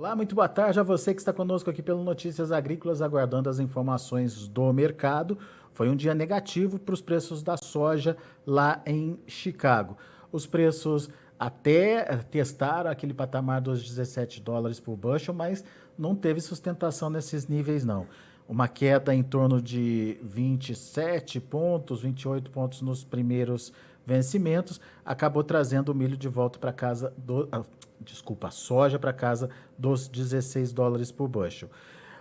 Olá, muito boa tarde a você que está conosco aqui pelo Notícias Agrícolas, aguardando as informações do mercado. Foi um dia negativo para os preços da soja lá em Chicago. Os preços até testaram aquele patamar dos US$ 17 por bushel, mas não teve sustentação nesses níveis não. Uma queda em torno de 27 pontos, 28 pontos nos primeiros vencimentos, acabou trazendo o milho de volta para casa a soja para casa dos US$ 16 por bushel.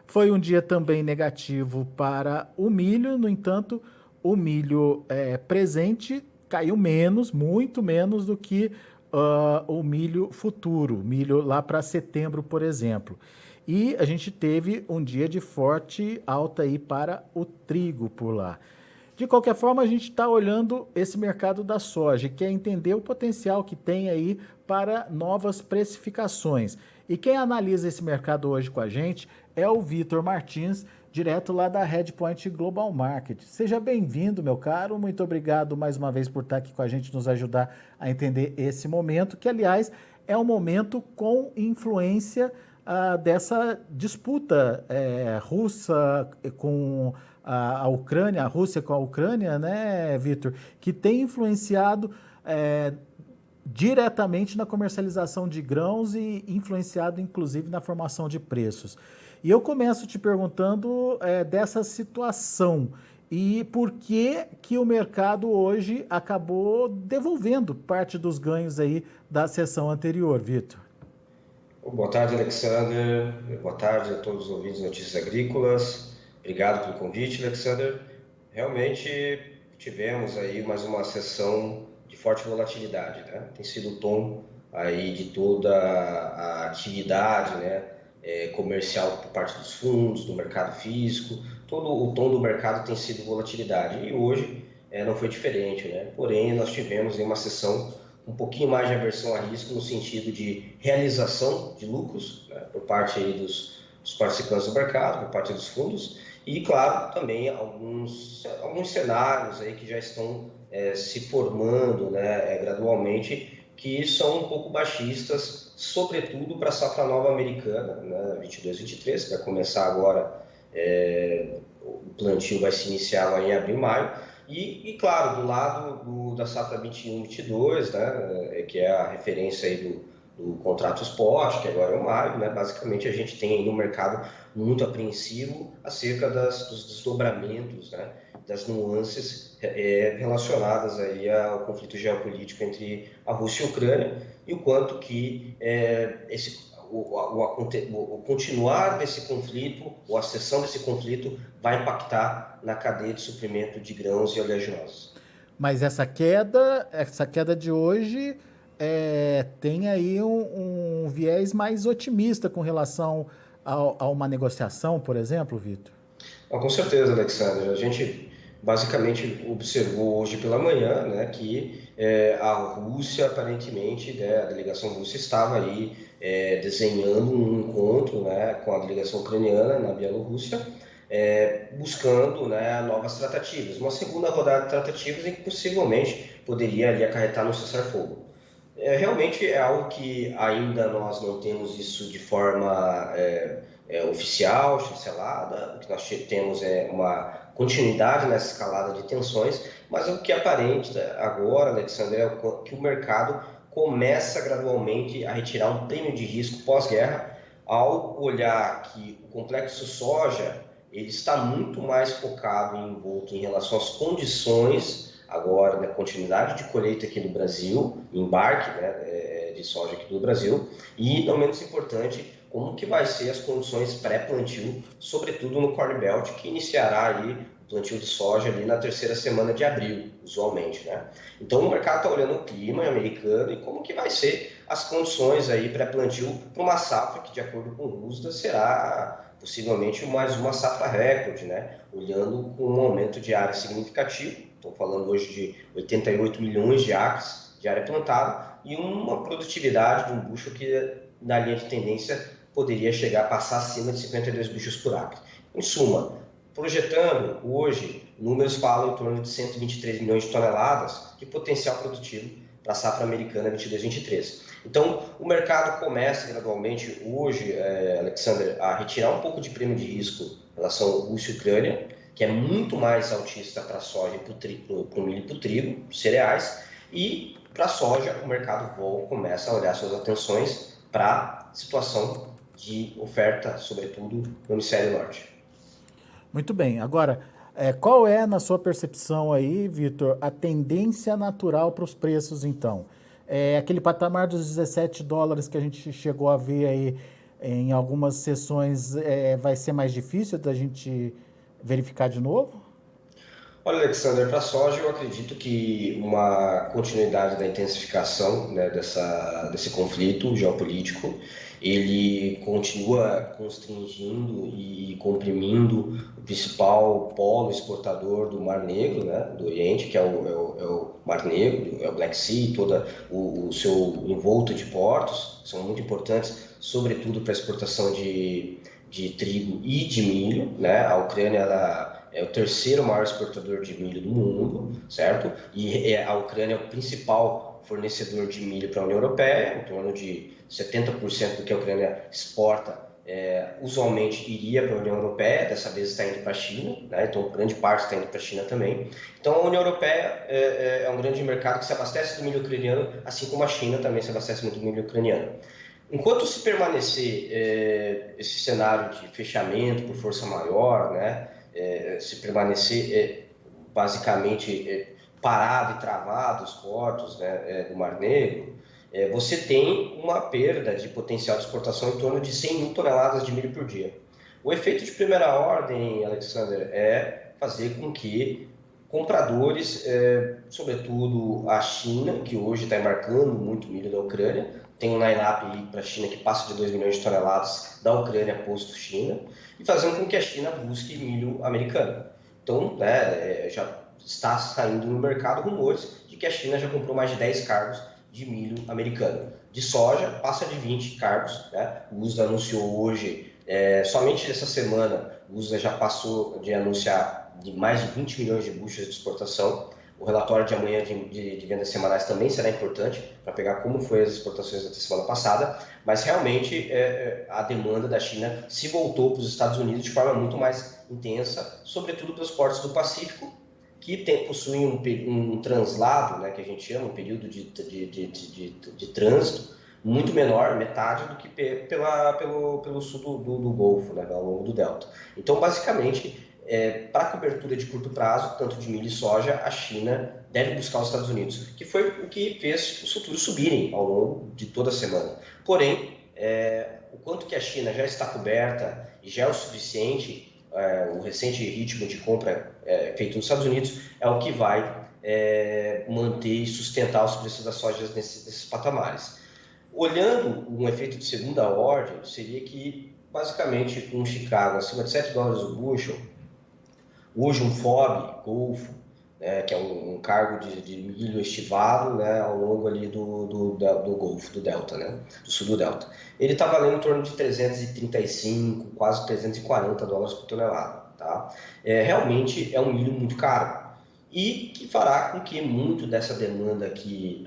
Foi um dia também negativo para o milho, no entanto, o milho presente caiu menos, muito menos do que o milho futuro, milho lá para setembro, por exemplo. E a gente teve um dia de forte alta aí para o trigo por lá. De qualquer forma, a gente está olhando esse mercado da soja e quer entender o potencial que tem aí para novas precificações. E quem analisa esse mercado hoje com a gente é o Vitor Martins, direto lá da Redpoint Global Market. Seja bem-vindo, meu caro. Muito obrigado mais uma vez por estar aqui com a gente, nos ajudar a entender esse momento, que, aliás, é um momento com influência dessa disputa russa com a Ucrânia, a Rússia com a Ucrânia, né, Vitor, que tem influenciado diretamente na comercialização de grãos e influenciado, inclusive, na formação de preços. E eu começo te perguntando dessa situação e por que o mercado hoje acabou devolvendo parte dos ganhos aí da sessão anterior, Vitor. Boa tarde, Alexander. Boa tarde a todos os ouvintes de Notícias Agrícolas. Obrigado pelo convite, Alexander. Realmente tivemos aí mais uma sessão de forte volatilidade, né? Tem sido o tom aí de toda a atividade, né, comercial por parte dos fundos, do mercado físico. Todo o tom do mercado tem sido volatilidade e hoje não foi diferente, né? Porém, nós tivemos aí uma sessão um pouquinho mais de aversão a risco no sentido de realização de lucros, né, por parte aí dos participantes do mercado, por parte dos fundos e, claro, também alguns cenários aí que já estão se formando, né, gradualmente, que são um pouco baixistas, sobretudo para a safra nova americana, né, 22-23, que vai começar agora, o plantio vai se iniciar lá em abril, maio. E claro, do lado da safra 21-22, né, que é a referência aí do contrato spot, que agora é o maio, né, basicamente a gente tem aí um mercado muito apreensivo acerca dos desdobramentos, né, das nuances relacionadas aí ao conflito geopolítico entre a Rússia e a Ucrânia e o quanto que o continuar desse conflito, ou a cessão desse conflito, vai impactar na cadeia de suprimento de grãos e oleaginosos. Mas essa queda de hoje tem aí um viés mais otimista com relação a uma negociação, por exemplo, Vitor? Com certeza, Alexandre. A gente basicamente observou hoje pela manhã, né, que a Rússia, aparentemente, né, a delegação russa estava aí desenhando um encontro, né, com a delegação ucraniana na Bielorrússia, buscando, né, novas tratativas. Uma segunda rodada de tratativas em que possivelmente poderia ali acarretar no cessar-fogo. Realmente é algo que ainda nós não temos isso de forma oficial, chancelada. O que nós temos é uma continuidade nessa escalada de tensões, mas o que aparenta agora, Alexandre, é que o mercado começa gradualmente a retirar um prêmio de risco pós-guerra ao olhar que o complexo soja ele está muito mais focado e envolto em relação às condições agora da continuidade de colheita aqui no Brasil, embarque, né, de soja aqui no Brasil, e não menos importante, como que vai ser as condições pré-plantio, sobretudo no Corn Belt, que iniciará aí o plantio de soja ali na terceira semana de abril, usualmente, né? Então o mercado está olhando o clima americano e como que vai ser as condições aí pré-plantio para uma safra que, de acordo com o USDA, será possivelmente mais uma safra recorde, né? Olhando com um aumento de área significativo. Estou falando hoje de 88 milhões de acres de área plantada e uma produtividade de um bucho que, na linha de tendência, poderia chegar a passar acima de 52 buchos por acre. Em suma, projetando hoje, números falam em torno de 123 milhões de toneladas de potencial produtivo para a safra americana 22-23. Então, o mercado começa gradualmente hoje, Alexander, a retirar um pouco de prêmio de risco em relação ao Rússia e Ucrânia, que é muito mais altista para a soja, para o milho e para o trigo, cereais, e para a soja o mercado começa a olhar suas atenções para a situação de oferta, sobretudo no hemisfério norte. Muito bem. Agora, qual é, na sua percepção aí, Vitor, a tendência natural para os preços, então? Aquele patamar dos $17 que a gente chegou a ver aí em algumas sessões, vai ser mais difícil da gente verificar de novo? Olha, Alexander, para a soja eu acredito que uma continuidade da intensificação, né, desse conflito geopolítico, ele continua constringindo e comprimindo o principal polo exportador do Mar Negro, né, do Oriente, que é o Mar Negro, é o Black Sea, todo o seu envolto de portos, são muito importantes, sobretudo para a exportação de trigo e de milho, né? A Ucrânia é o terceiro maior exportador de milho do mundo, certo? E a Ucrânia é o principal fornecedor de milho para a União Europeia, em torno de 70% do que a Ucrânia exporta, usualmente iria para a União Europeia, dessa vez está indo para a China, né? Então grande parte está indo para a China também. Então a União Europeia é um grande mercado que se abastece do milho ucraniano, assim como a China também se abastece muito do milho ucraniano. Enquanto se permanecer esse cenário de fechamento por força maior, né, se permanecer basicamente parado e travado os portos, né, do Mar Negro, você tem uma perda de potencial de exportação em torno de 100 mil toneladas de milho por dia. O efeito de primeira ordem, Alexander, é fazer com que compradores, sobretudo a China, que hoje está embarcando muito milho da Ucrânia, tem um line-up para a China que passa de 2 milhões de toneladas da Ucrânia posto China, e fazendo com que a China busque milho americano. Então, né, já está saindo no mercado rumores de que a China já comprou mais de 10 cargos de milho americano. De soja, passa de 20 cargos. Né? O USDA anunciou hoje, somente essa semana, o USDA já passou de anunciar de mais de 20 milhões de bushels de exportação. O relatório de amanhã de vendas semanais também será importante para pegar como foi as exportações da semana passada, mas realmente a demanda da China se voltou para os Estados Unidos de forma muito mais intensa, sobretudo pelos portos do Pacífico, que possuem um translado, né, que a gente chama, um período de trânsito muito menor, metade do que pelo sul do Golfo, né, ao longo do Delta. Então, basicamente, para cobertura de curto prazo, tanto de milho e soja, a China deve buscar os Estados Unidos, que foi o que fez os futuros subirem ao longo de toda a semana. Porém, o quanto que a China já está coberta e já é o suficiente, o recente ritmo de compra feito nos Estados Unidos é o que vai manter e sustentar os preços da soja nesses patamares. Olhando um efeito de segunda ordem, seria que, basicamente, com Chicago acima de $7 o bushel, hoje um FOB, Golfo, que é um cargo de milho estivado, né, ao longo ali do Golfo, do Delta, né, do sul do Delta. Ele está valendo em torno de 335, quase $340 por tonelada. Tá? Realmente é um milho muito caro e que fará com que muito dessa demanda que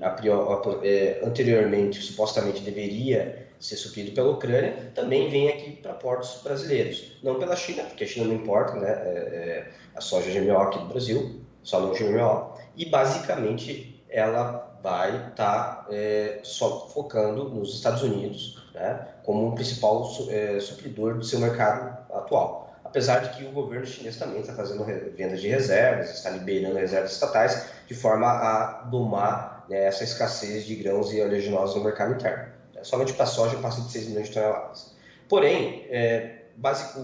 anteriormente, supostamente, deveria ser suprido pela Ucrânia, também venha aqui para portos brasileiros. Não pela China, porque a China não importa, né, a soja GMO aqui do Brasil, só não GMO, e basicamente ela vai estar só focando nos Estados Unidos, né, como o principal supridor do seu mercado atual. Apesar de que o governo chinês também está fazendo venda de reservas, está liberando reservas estatais de forma a domar, né, essa escassez de grãos e oleaginosos no mercado interno. Somente para a soja passa de 6 milhões de toneladas. Porém,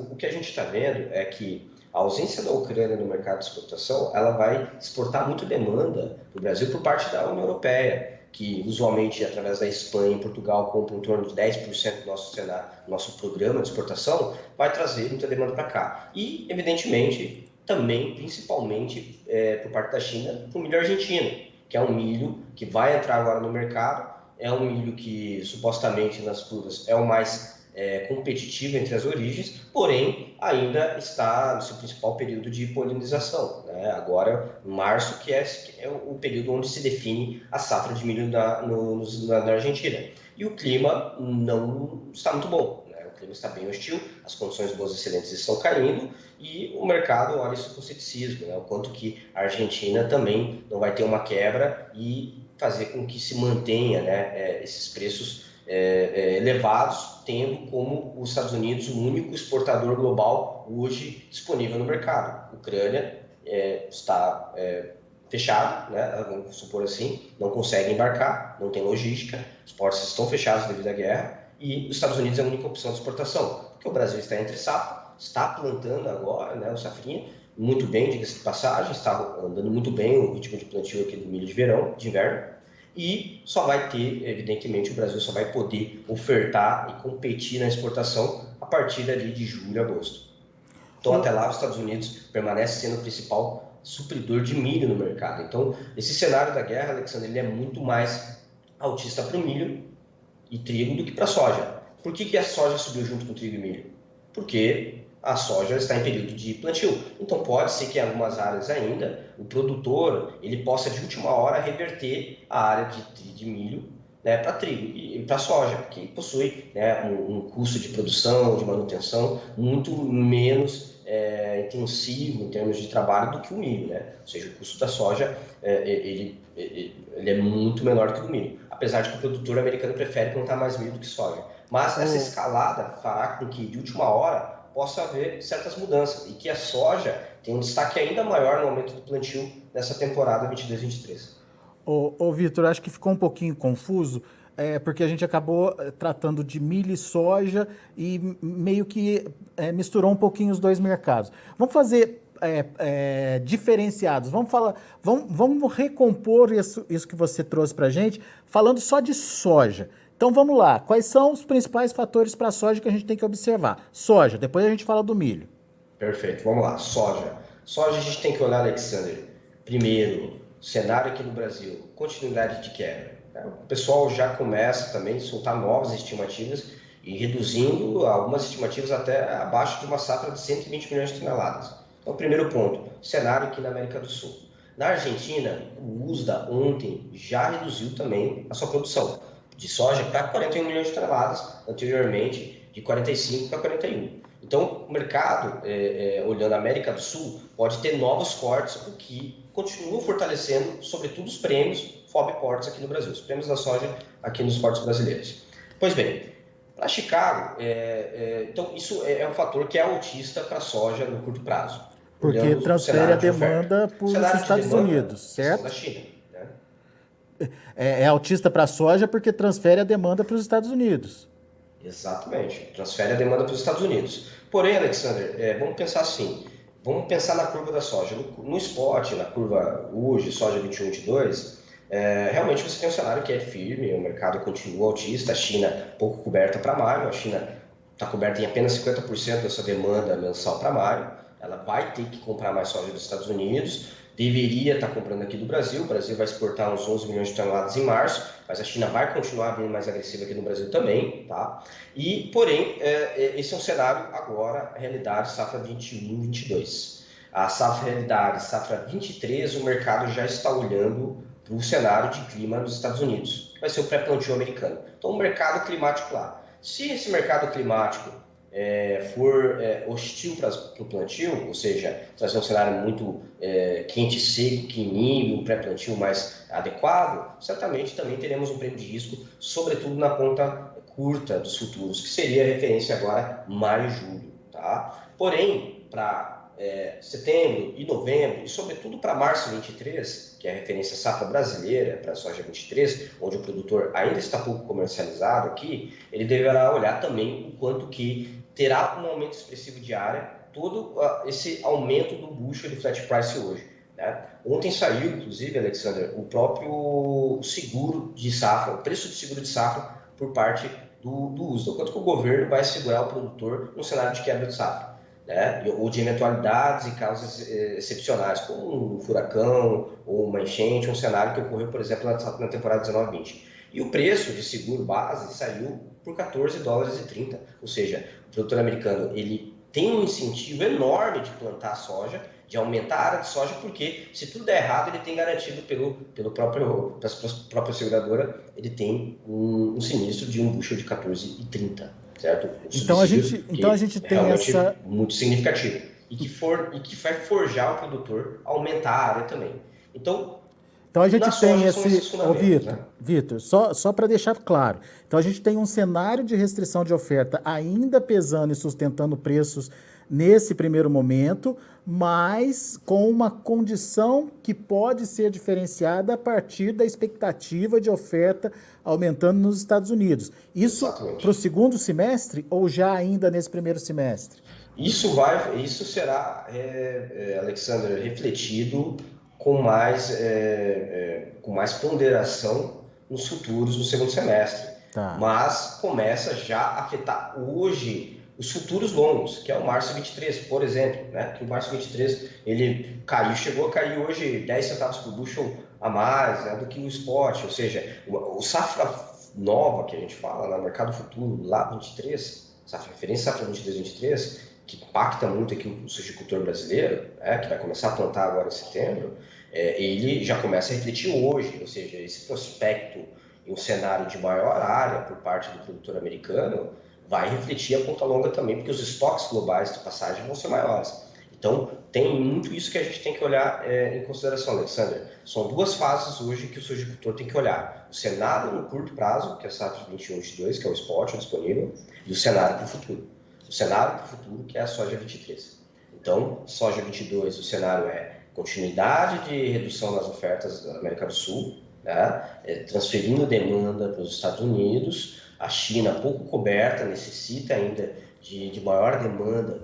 o que a gente está vendo é que a ausência da Ucrânia no mercado de exportação, ela vai exportar muito demanda para o Brasil por parte da União Europeia, que usualmente, através da Espanha e Portugal, compra em torno de 10% do nosso programa de exportação, vai trazer muita demanda para cá. E, evidentemente, também, principalmente, por parte da China, para o milho argentino, que é um milho que vai entrar agora no mercado, é um milho que, supostamente, nas curvas, é o mais competitiva entre as origens, porém ainda está no seu principal período de polinização, né? Agora, março, que é o período onde se define a safra de milho na Argentina. E o clima não está muito bom, né? O clima está bem hostil, as condições boas excelentes estão caindo e o mercado olha isso com ceticismo, né? O quanto que a Argentina também não vai ter uma quebra e fazer com que se mantenha, né, esses preços elevados, tendo como os Estados Unidos o único exportador global hoje disponível no mercado. A Ucrânia está fechada, né, vamos supor assim, não consegue embarcar, não tem logística, os portos estão fechados devido à guerra, e os Estados Unidos é a única opção de exportação, porque o Brasil está entre safra, está plantando agora, né, o safrinha, muito bem, diga-se de passagem, está andando muito bem o ritmo de plantio aqui do milho de inverno, e só vai ter, evidentemente, o Brasil só vai poder ofertar e competir na exportação a partir ali de julho, agosto. Então, até lá, os Estados Unidos permanece sendo o principal supridor de milho no mercado. Então, esse cenário da guerra, Alexandre, ele é muito mais altista para o milho e trigo do que para a soja. Por que a soja subiu junto com o trigo e milho? Porque a soja está em período de plantio. Então, pode ser que em algumas áreas ainda, o produtor ele possa, de última hora, reverter a área de milho, né, para trigo e para soja, que possui, né, um custo de produção, de manutenção muito menos intensivo em termos de trabalho do que o milho, né? Ou seja, o custo da soja ele é muito menor que o do milho, apesar de que o produtor americano prefere plantar mais milho do que soja. Mas essa escalada fará com que, de última hora, possa haver certas mudanças e que a soja tem um destaque ainda maior no aumento do plantio nessa temporada 22-23. Vitor, acho que ficou um pouquinho confuso, porque a gente acabou tratando de milho e soja e meio que misturou um pouquinho os dois mercados. Vamos fazer diferenciados, vamos recompor isso que você trouxe para a gente, falando só de soja. Então vamos lá, quais são os principais fatores para a soja que a gente tem que observar? Soja, depois a gente fala do milho. Perfeito, vamos lá, soja. Soja a gente tem que olhar, Alexander, primeiro, cenário aqui no Brasil, continuidade de quebra. O pessoal já começa também a soltar novas estimativas e reduzindo algumas estimativas até abaixo de uma safra de 120 milhões de toneladas. Então, primeiro ponto, cenário aqui na América do Sul. Na Argentina, o USDA ontem já reduziu também a sua produção de soja para 41 milhões de toneladas, anteriormente de 45 para 41. Então, o mercado, olhando a América do Sul, pode ter novos cortes, o que continua fortalecendo, sobretudo, os prêmios FOB Ports aqui no Brasil, os prêmios da soja aqui nos portos brasileiros. Pois bem, para Chicago, então isso é um fator que é autista para a soja no curto prazo. Porque transfere a demanda para os Estados Unidos, certo? Da China, né? É autista para a soja porque transfere a demanda para os Estados Unidos. Exatamente, transfere a demanda para os Estados Unidos. Porém, Alexander, vamos pensar assim, vamos pensar na curva da soja. No spot, na curva hoje, soja 21-22, realmente você tem um cenário que é firme, o mercado continua altista, a China pouco coberta para maio, a China está coberta em apenas 50% dessa demanda mensal para maio, ela vai ter que comprar mais soja dos Estados Unidos, deveria estar comprando aqui do Brasil, o Brasil vai exportar uns 11 milhões de toneladas em março, mas a China vai continuar vindo mais agressiva aqui no Brasil também, tá? E, porém, esse é um cenário agora, realidade, safra 21-22. A safra realidade, safra 23, o mercado já está olhando para o cenário de clima nos Estados Unidos. Vai ser o pré-plantio americano. Então, o mercado climático lá. Se esse mercado climático for hostil para o plantio, ou seja, trazer um cenário muito quente e seco, que inibe um pré-plantio mais adequado, certamente também teremos um prêmio de risco, sobretudo na ponta curta dos futuros, que seria a referência agora maio e julho. Tá? Porém, para setembro e novembro, e sobretudo para março 23, que é a referência safra brasileira para a soja 23, onde o produtor ainda está pouco comercializado aqui, ele deverá olhar também o quanto que terá um aumento expressivo de área, todo esse aumento do bushel do flat price hoje. Né? Ontem saiu, inclusive, Alexander, o próprio seguro de safra, o preço de seguro de safra por parte do USDA, o quanto que o governo vai segurar o produtor no cenário de quebra de safra. Né? Ou de eventualidades e causas excepcionais, como um furacão ou uma enchente, um cenário que ocorreu, por exemplo, na temporada 19-20. E o preço de seguro base saiu por 14 dólares e 30, ou seja, o produtor americano ele tem um incentivo enorme de plantar soja, de aumentar a área de soja, porque se tudo der errado, ele tem garantido pela própria seguradora, ele tem um sinistro de um bushel de 14,30, certo? Um Então a subsídio gente, então a que gente é tem essa. realmente muito significativo e que vai forjar o produtor a aumentar a área também. Então, Então a gente na tem soja são esses esse. Ô, fundamentos, Vitor, né? Vitor, só para deixar claro. Então a gente tem um cenário de restrição de oferta ainda pesando e sustentando preços nesse primeiro momento, mas com uma condição que pode ser diferenciada a partir da expectativa de oferta aumentando nos Estados Unidos. Isso para o Exatamente. segundo semestre ou já ainda nesse primeiro semestre? Isso será, Alexander, refletido com mais ponderação nos futuros do segundo semestre. Tá. Mas começa já a afetar hoje os futuros longos, que é o março 23, por exemplo, né? Que o março 23 ele caiu, chegou a cair hoje 10 centavos por bushel a mais, né, do que o spot, ou seja, o safra nova que a gente fala, no mercado futuro, lá 23, safra referência safra 23, que impacta muito aqui o sujicultor brasileiro, né, que vai começar a plantar agora em setembro, ele já começa a refletir hoje, ou seja, esse prospecto em um cenário de maior área por parte do produtor americano vai refletir a ponta longa também, porque os estoques globais de passagem vão ser maiores. Então, tem muito isso que a gente tem que olhar em consideração, Alexander. São duas fases hoje que o sujicultor tem que olhar. O cenário no curto prazo, que é a safra 21-22, que é o spot disponível, e o cenário para o futuro. O cenário para o futuro, que é a soja 23. Então, soja 22, o cenário é continuidade de redução nas ofertas da América do Sul, né? Transferindo demanda para os Estados Unidos, a China pouco coberta, necessita ainda de maior demanda,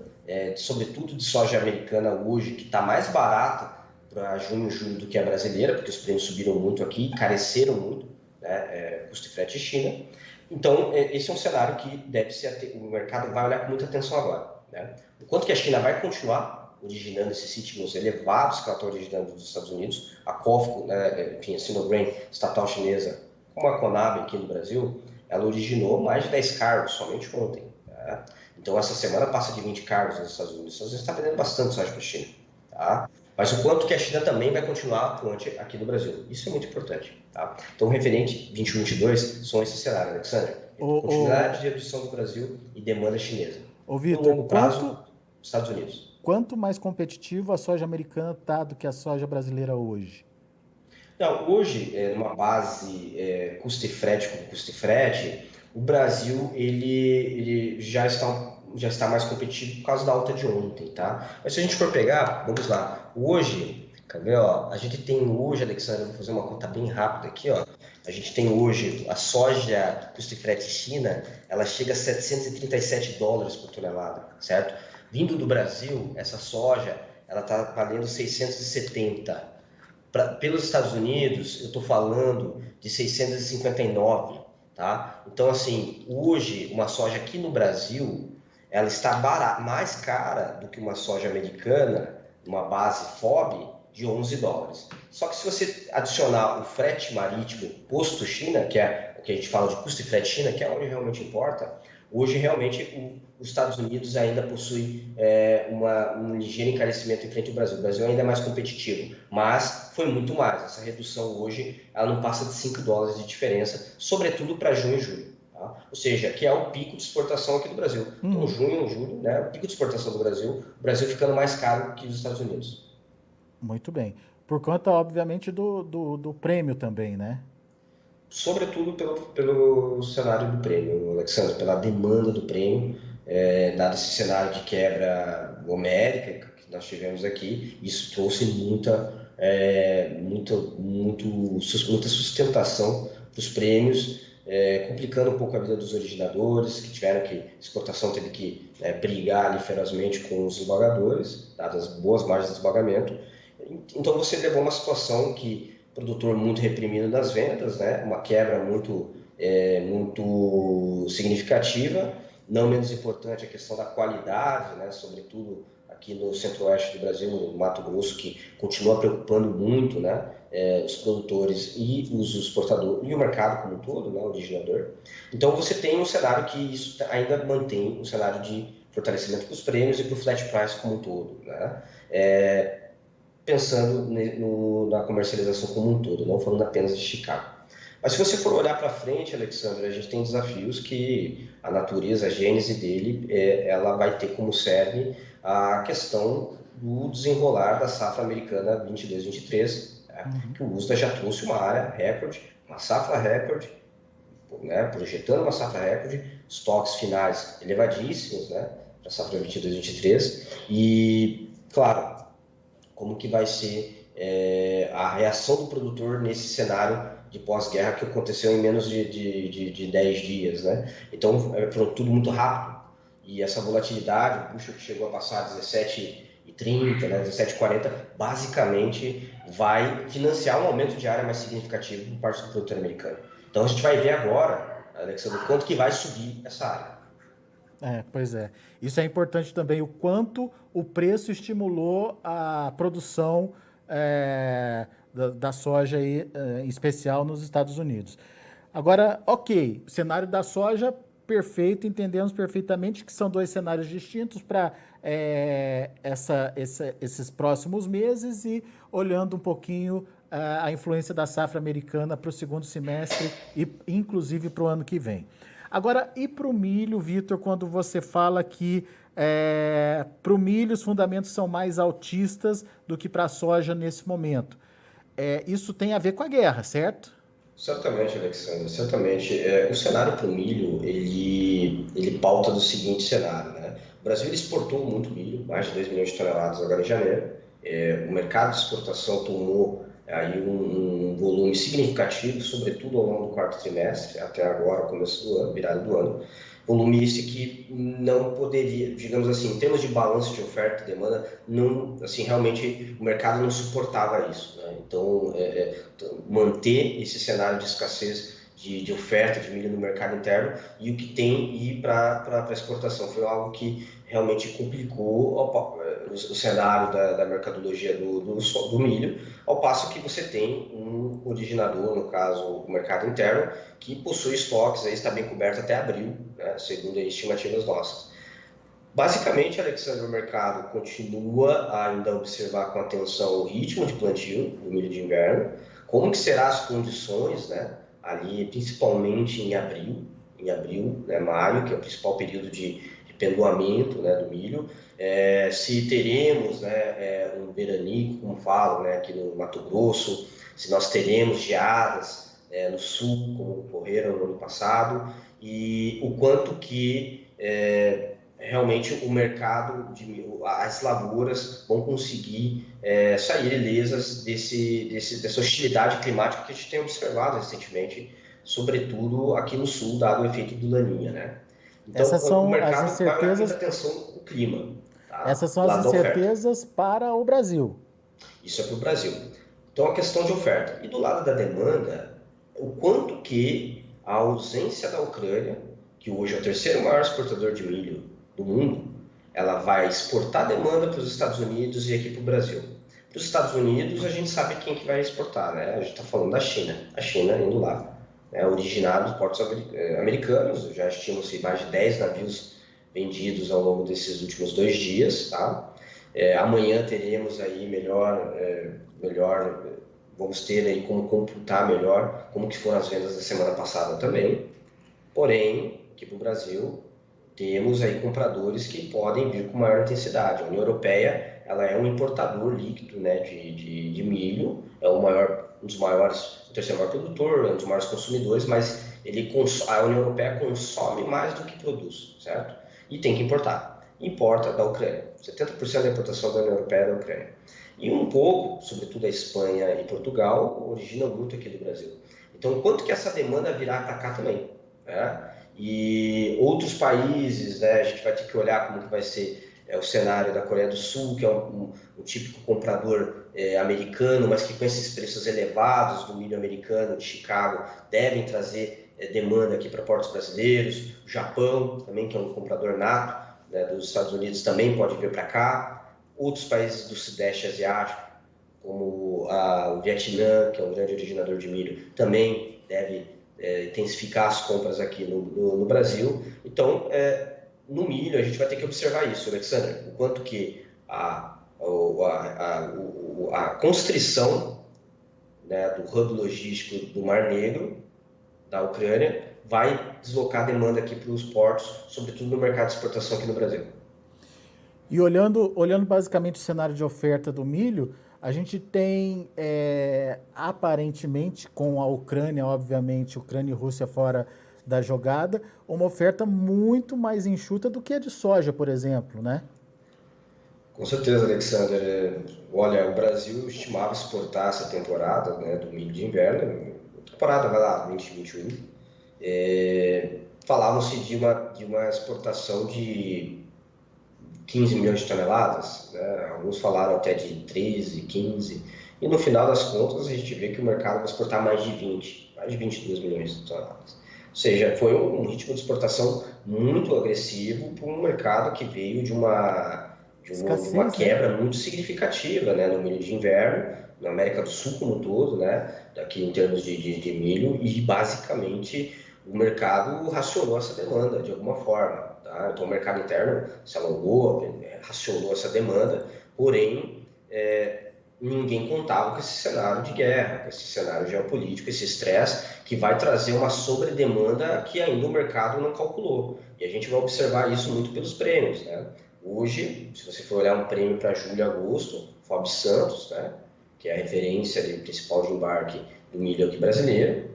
sobretudo de soja americana hoje, que está mais barata para junho e julho do que a brasileira, porque os prêmios subiram muito aqui, encareceram muito, né? Custo de frete China. Então, esse é um cenário que deve ser, o mercado vai olhar com muita atenção agora, né? O quanto que a China vai continuar originando esses signos elevados que ela está originando dos Estados Unidos, a COFCO, né, enfim, a Sinogreen, estatal chinesa, como a Conab aqui no Brasil, ela originou mais de 10 cargos somente ontem, né? Então, essa semana passa de 20 cargos nos Estados Unidos. Os Estados Unidos está vendendo bastante soja para a China, tá? Mas o quanto que a China também vai continuar atuante aqui no Brasil. Isso é muito importante, tá? Então, referente 21 e 22 são esses cenários, Alexandre. Ô, Continuidade ô, de redução do Brasil e demanda chinesa. ô No Vitor, longo prazo, Estados Unidos. quanto mais competitivo a soja americana está do que a soja brasileira hoje? Não, hoje, numa base custo e frete com custo e frete, o Brasil ele já está mais competitivo por causa da alta de ontem, tá? Mas se a gente for pegar, vamos lá, hoje, quer ver, ó, a gente tem hoje, Alexandre, vou fazer uma conta bem rápida aqui, ó, a gente tem hoje a soja custo e frete China, ela chega a 737 dólares por tonelada, certo? Vindo do Brasil, essa soja, ela está valendo 670. Pelos Estados Unidos, eu estou falando de 659, tá? Então, assim, hoje, uma soja aqui no Brasil, ela está mais cara do que uma soja americana, uma base FOB, de 11 dólares. Só que se você adicionar o frete marítimo posto China, que é o que a gente fala de custo de frete China, que é onde realmente importa, hoje realmente os Estados Unidos ainda possui um ligeiro encarecimento em frente ao Brasil. O Brasil ainda é mais competitivo, mas foi muito mais. Essa redução hoje ela não passa de 5 dólares de diferença, sobretudo para junho e julho. Tá? Ou seja, que é o pico de exportação aqui do Brasil. Então, Uhum. junho e julho, né, o pico de exportação do Brasil, o Brasil ficando mais caro que os Estados Unidos. Muito bem. Por conta, obviamente, do prêmio também, né? Sobretudo pelo cenário do prêmio, Alexandre, pela demanda do prêmio, dado esse cenário de quebra homérica que nós tivemos aqui, isso trouxe muita sustentação para os prêmios, complicando um pouco a vida dos originadores, que tiveram que, a exportação teve que brigar ali ferozmente com os embargadores, dadas as boas margens de esmagamento. Então você levou uma situação que produtor muito reprimido das vendas, né? Uma quebra muito significativa, não menos importante a questão da qualidade, né? Sobretudo aqui no centro-oeste do Brasil, no Mato Grosso, que continua preocupando muito, né, os produtores e os exportadores, e o mercado como um todo, né, o originador. Então você tem um cenário que isso ainda mantém um cenário de fortalecimento para os prêmios e para o flat price como um todo, né? Pensando na comercialização como um todo, não falando apenas de Chicago. Mas se você for olhar para frente, Alexandre, a gente tem desafios que a natureza, a gênese dele, ela vai ter como cerne a questão do desenrolar da safra americana 22-23, né? Que o USDA já trouxe uma área recorde, uma safra recorde, né? Projetando uma safra recorde, estoques finais elevadíssimos, né? Para a safra 22-23 e, claro, como que vai ser a reação do produtor nesse cenário de pós-guerra que aconteceu em menos de 10 dias, né? Então, foi tudo muito rápido. E essa volatilidade, o puxo que chegou a passar 17,30, né, 17,40, basicamente vai financiar um aumento de área mais significativo por parte do produtor americano. Então, a gente vai ver agora, Alexandre, quanto que vai subir essa área. Pois é. Isso é importante também, o quanto o preço estimulou a produção da soja aí, em especial nos Estados Unidos. Agora, ok, o cenário da soja, perfeito, entendemos perfeitamente que são dois cenários distintos para esses próximos meses e olhando um pouquinho a influência da safra americana para o segundo semestre e inclusive para o ano que vem. Agora, e para o milho, Vitor, quando você fala que para o milho os fundamentos são mais altistas do que para a soja nesse momento? Isso tem a ver com a guerra, certo? Certamente, Alexandre, certamente. O cenário para o milho, ele pauta do seguinte cenário, né? O Brasil ele exportou muito milho, mais de 2 milhões de toneladas agora em janeiro. O mercado de exportação tomou aí um volume significativo, sobretudo ao longo do quarto trimestre, até agora, começo do ano, virada do ano. Volume esse que não poderia, digamos assim, em termos de balanço de oferta e demanda, não, assim, realmente o mercado não suportava isso, né? Então, manter esse cenário de escassez de oferta de milho no mercado interno e o que tem ir para a exportação foi algo que realmente complicou o cenário da mercadologia do milho, ao passo que você tem um originador, no caso o mercado interno, que possui estoques, aí está bem coberto até abril, né, segundo as estimativas nossas. Basicamente, Alexandre, o mercado continua ainda a observar com atenção o ritmo de plantio do milho de inverno, como que serão as condições, né, ali principalmente em abril, né, maio, que é o principal período de pendoamento, né, do milho, se teremos, né, um veranico, como falam, né, aqui no Mato Grosso, se nós teremos geadas no sul, como ocorreram no ano passado, e o quanto que realmente o mercado, as lavouras vão conseguir sair ilesas dessa hostilidade climática que a gente tem observado recentemente, sobretudo aqui no sul, dado o efeito do Laninha, né? Então, Essas o são as mercado vai olhar com muita incertezas, atenção o clima, tá? essas são Do as lado da oferta. incertezas para o Brasil. Isso é para o Brasil. Então, a questão de oferta. E do lado da demanda, o quanto que a ausência da Ucrânia, que hoje é o terceiro maior exportador de milho do mundo, ela vai exportar demanda para os Estados Unidos e aqui para o Brasil. Para os Estados Unidos, a gente sabe quem que vai exportar, né? A gente está falando da China. A China indo lá, né? Originado dos portos americanos, já estimam-se mais de 10 navios vendidos ao longo desses últimos 2 dias, tá? Amanhã teremos aí melhor, vamos ter aí como computar melhor como que foram as vendas da semana passada também. Porém, aqui para o Brasil, temos aí compradores que podem vir com maior intensidade. A União Europeia, ela é um importador líquido, né, de milho, é um dos maiores, o terceiro maior produtor, é um dos maiores consumidores, mas a União Europeia consome mais do que produz, certo? E tem que importar. Importa da Ucrânia. 70% da importação da União Europeia é da Ucrânia. E um pouco, sobretudo a Espanha e Portugal, origina muito aqui do Brasil. Então, quanto que essa demanda virá para cá também, né? E outros países, né, a gente vai ter que olhar como que vai ser o cenário da Coreia do Sul, que é um típico comprador americano, mas que com esses preços elevados do milho americano de Chicago devem trazer demanda aqui para portos brasileiros. O Japão também, que é um comprador nato, né, dos Estados Unidos, também pode vir para cá. outros países do Sudeste Asiático, como o Vietnã, que é um grande originador de milho, também deve intensificar as compras aqui no Brasil. Então, no milho, a gente vai ter que observar isso, Alexandre, o quanto que a constrição, né, do hub logístico do Mar Negro, da Ucrânia, vai deslocar a demanda aqui para os portos, sobretudo no mercado de exportação aqui no Brasil. E olhando basicamente o cenário de oferta do milho, a gente tem, aparentemente, com a Ucrânia, obviamente, Ucrânia e Rússia fora da jogada, uma oferta muito mais enxuta do que a de soja, por exemplo, né? Com certeza, Alexander. Olha, o Brasil estimava exportar essa temporada, né, do milho de inverno, temporada vai lá, 2021. Falavam-se de uma exportação de 15 milhões de toneladas, né? Alguns falaram até de 13, 15, e no final das contas a gente vê que o mercado vai exportar mais de 22 milhões de toneladas. Ou seja, foi um ritmo de exportação muito agressivo para um mercado que veio de uma Escassez, né? quebra muito significativa, né, no milho de inverno, na América do Sul como um todo, né, aqui em termos de milho, e basicamente o mercado racionou essa demanda de alguma forma. Tá? Então o mercado interno se alongou, racionou essa demanda, porém ninguém contava com esse cenário de guerra, com esse cenário geopolítico, esse estresse que vai trazer uma sobredemanda que ainda o mercado não calculou. E a gente vai observar isso muito pelos prêmios, né? Hoje, se você for olhar um prêmio para julho e agosto, FOB Santos, né, que é a referência principal de embarque do milho aqui brasileiro,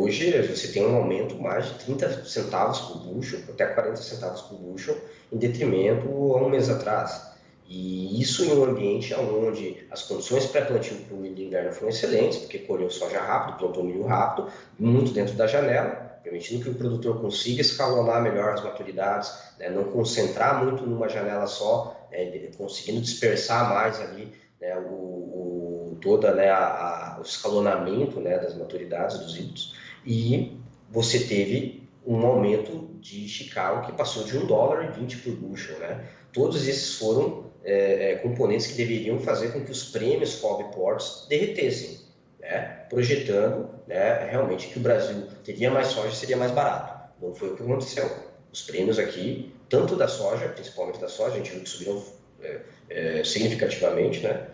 hoje você tem um aumento mais de 30 centavos por bushel, até 40 centavos por bushel, em detrimento a um mês atrás. E isso em um ambiente onde as condições pré-plantio para o milho de inverno foram excelentes, porque colheu soja rápido, plantou milho rápido, muito dentro da janela, permitindo que o produtor consiga escalonar melhor as maturidades, né, não concentrar muito numa janela só, conseguindo dispersar mais ali, né, todo, né, o escalonamento, né, das maturidades dos híbridos. E você teve um aumento de Chicago que passou de $1,20 por bushel, né? Todos esses foram componentes que deveriam fazer com que os prêmios FOB Ports derretessem, né? Projetando, né, realmente que o Brasil teria mais soja e seria mais barato. Não foi o que aconteceu. Os prêmios aqui, tanto da soja, principalmente da soja, a gente viu que subiram significativamente, né,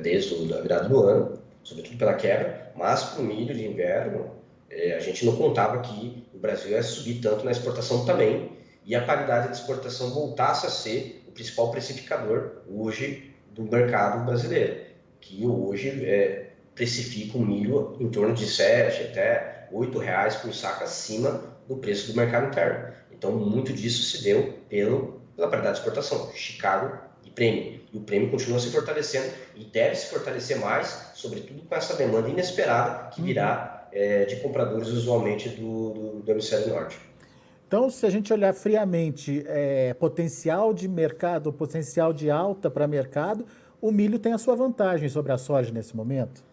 desde a virada do ano, sobretudo pela quebra, mas para o milho de inverno, a gente não contava que o Brasil ia subir tanto na exportação também, e a paridade de exportação voltasse a ser o principal precificador hoje do mercado brasileiro, que hoje precifica o milho em torno de 7 até R$ 8 por saco acima do preço do mercado interno. Então, muito disso se deu pela paridade de exportação, Chicago e prêmio. E o prêmio continua se fortalecendo e deve se fortalecer mais, sobretudo com essa demanda inesperada que virá de compradores usualmente do hemisfério norte. Então, se a gente olhar friamente, potencial de mercado, potencial de alta para mercado, o milho tem a sua vantagem sobre a soja nesse momento?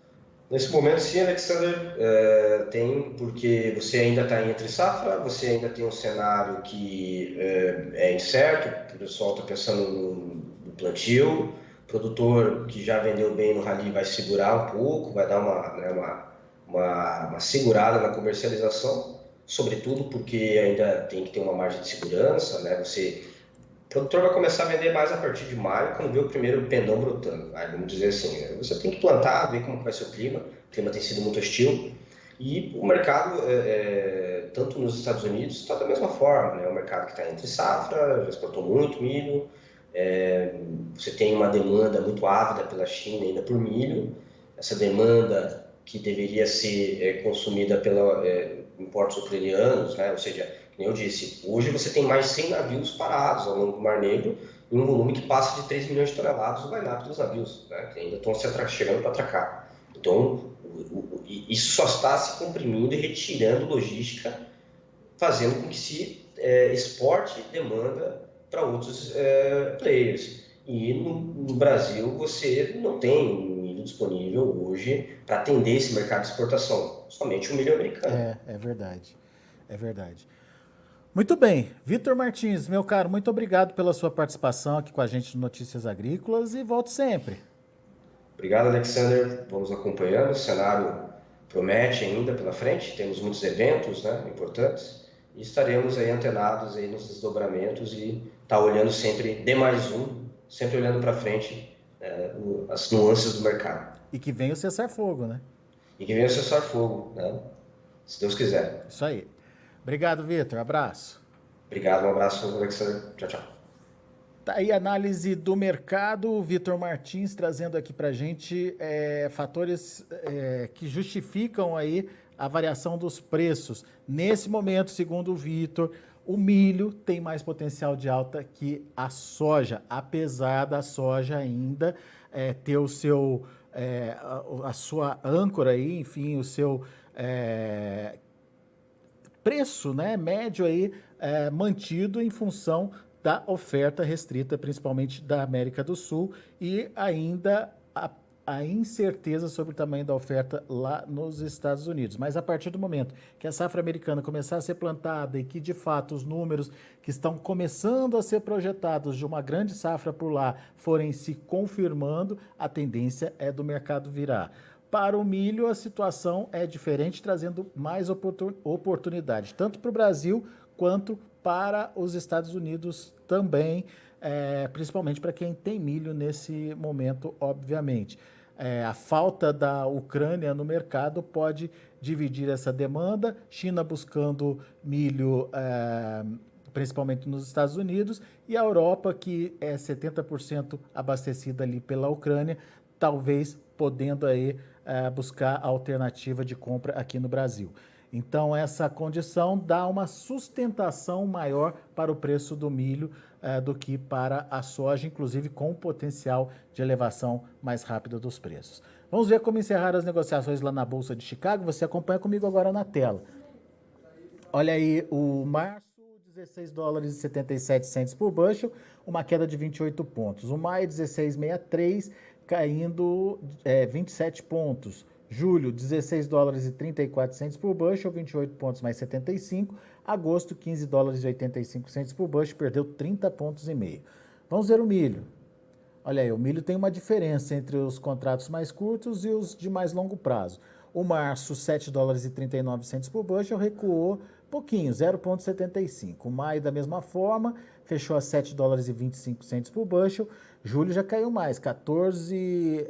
Nesse momento, sim, Alexander, tem, porque você ainda está entre safra, você ainda tem um cenário que é incerto, o pessoal está pensando no plantio, o produtor que já vendeu bem no rally vai segurar um pouco, vai dar uma segurada na comercialização, sobretudo porque ainda tem que ter uma margem de segurança, né? O produtor vai começar a vender mais a partir de maio, quando vê o primeiro pendão brotando. Aí, vamos dizer assim, né? Você tem que plantar, ver como vai ser o clima clima tem sido muito hostil, e o mercado, tanto nos Estados Unidos, está da mesma forma, né? O mercado que está entre safra, já exportou muito milho, você tem uma demanda muito ávida pela China ainda por milho, essa demanda que deveria ser consumida pelos importos ucranianos, né? Ou seja, como eu disse, hoje você tem mais de 100 navios parados ao longo do Mar Negro, em um volume que passa de 3 milhões de toneladas no line-up dos navios, né? Que ainda estão chegando para atracar. Então, isso só está se comprimindo e retirando logística, fazendo com que se exporte demanda para outros players. E no Brasil você não tem milho disponível hoje para atender esse mercado de exportação, somente o milho americano. É verdade, é verdade. Muito bem. Vitor Martins, meu caro, muito obrigado pela sua participação aqui com a gente no Notícias Agrícolas e volte sempre. Obrigado, Alexander. Vamos acompanhando. O cenário promete ainda pela frente. Temos muitos eventos, né, importantes. E estaremos aí antenados aí nos desdobramentos e olhando sempre sempre olhando para frente, as nuances do mercado. E que venha o cessar-fogo, né? E que venha o cessar-fogo, né? Se Deus quiser. Isso aí. Obrigado, Vitor. Abraço. Obrigado, um abraço, Alexander. Tchau, tchau. Tá aí a análise do mercado, o Vitor Martins trazendo aqui para a gente fatores que justificam aí a variação dos preços. Nesse momento, segundo o Vitor, o milho tem mais potencial de alta que a soja, apesar da soja ainda ter o seu, a sua âncora aí, enfim, o seu preço, né, médio aí mantido em função da oferta restrita, principalmente da América do Sul, e ainda a incerteza sobre o tamanho da oferta lá nos Estados Unidos. Mas a partir do momento que a safra americana começar a ser plantada e que, de fato, os números que estão começando a ser projetados de uma grande safra por lá forem se confirmando, a tendência é do mercado virar. Para o milho, a situação é diferente, trazendo mais oportunidade, tanto para o Brasil quanto para os Estados Unidos também, principalmente para quem tem milho nesse momento, obviamente. A falta da Ucrânia no mercado pode dividir essa demanda, China buscando milho principalmente nos Estados Unidos, e a Europa, que é 70% abastecida ali pela Ucrânia, talvez podendo aí buscar a alternativa de compra aqui no Brasil. Então, essa condição dá uma sustentação maior para o preço do milho do que para a soja, inclusive com potencial de elevação mais rápida dos preços. Vamos ver como encerrar as negociações lá na Bolsa de Chicago. Você acompanha comigo agora na tela. Olha aí, o março, 16 dólares e 77 centes por bushel, uma queda de 28 pontos. O maio, 16,63, caindo 27 pontos. Julho, 16 dólares e 34 centes por bushel, 28 pontos mais 75. Agosto, 15 dólares e 85 centes por bushel, perdeu 30 pontos e meio. Vamos ver o milho. Olha aí, o milho tem uma diferença entre os contratos mais curtos e os de mais longo prazo. O março, 7 dólares e 39 centes por bushel, recuou pouquinho, 0,75. O maio, da mesma forma, fechou a 7 dólares e 25 centes por bushel. Julho já caiu mais, 14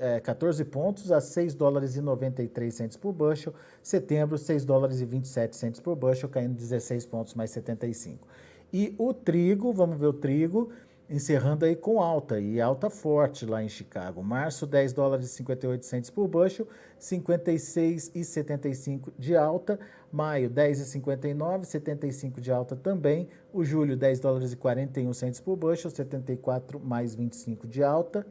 pontos a 6 dólares e 93 centes por bushel. Setembro, 6 dólares e 27 centes por bushel, caindo 16 pontos mais 75. E o trigo, vamos ver o trigo, encerrando aí com alta, e alta forte lá em Chicago. Março, 10 dólares e 58 centes por bushel, 56,75 de alta. Maio, 10,59, 75 de alta também. O julho, 10 dólares e 41 centes por bushel, 74 mais 25 de alta.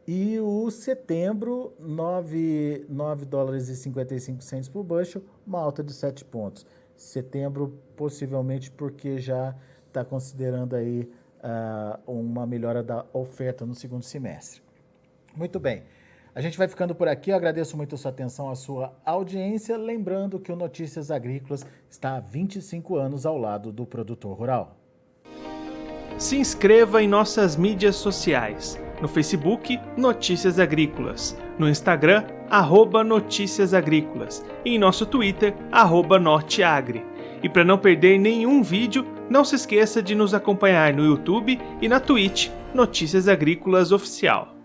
E o setembro, 9 dólares e 55 centes por bushel, uma alta de 7 pontos. Setembro, possivelmente porque já está considerando aí uma melhora da oferta no segundo semestre. Muito bem, a gente vai ficando por aqui. Eu agradeço muito a sua atenção, a sua audiência, lembrando que o Notícias Agrícolas está há 25 anos ao lado do produtor rural. Se inscreva em nossas mídias sociais. No Facebook, Notícias Agrícolas. No Instagram, @Notícias Agrícolas. E em nosso Twitter, @Norteagri. E para não perder nenhum vídeo, não se esqueça de nos acompanhar no YouTube e na Twitch, Notícias Agrícolas Oficial.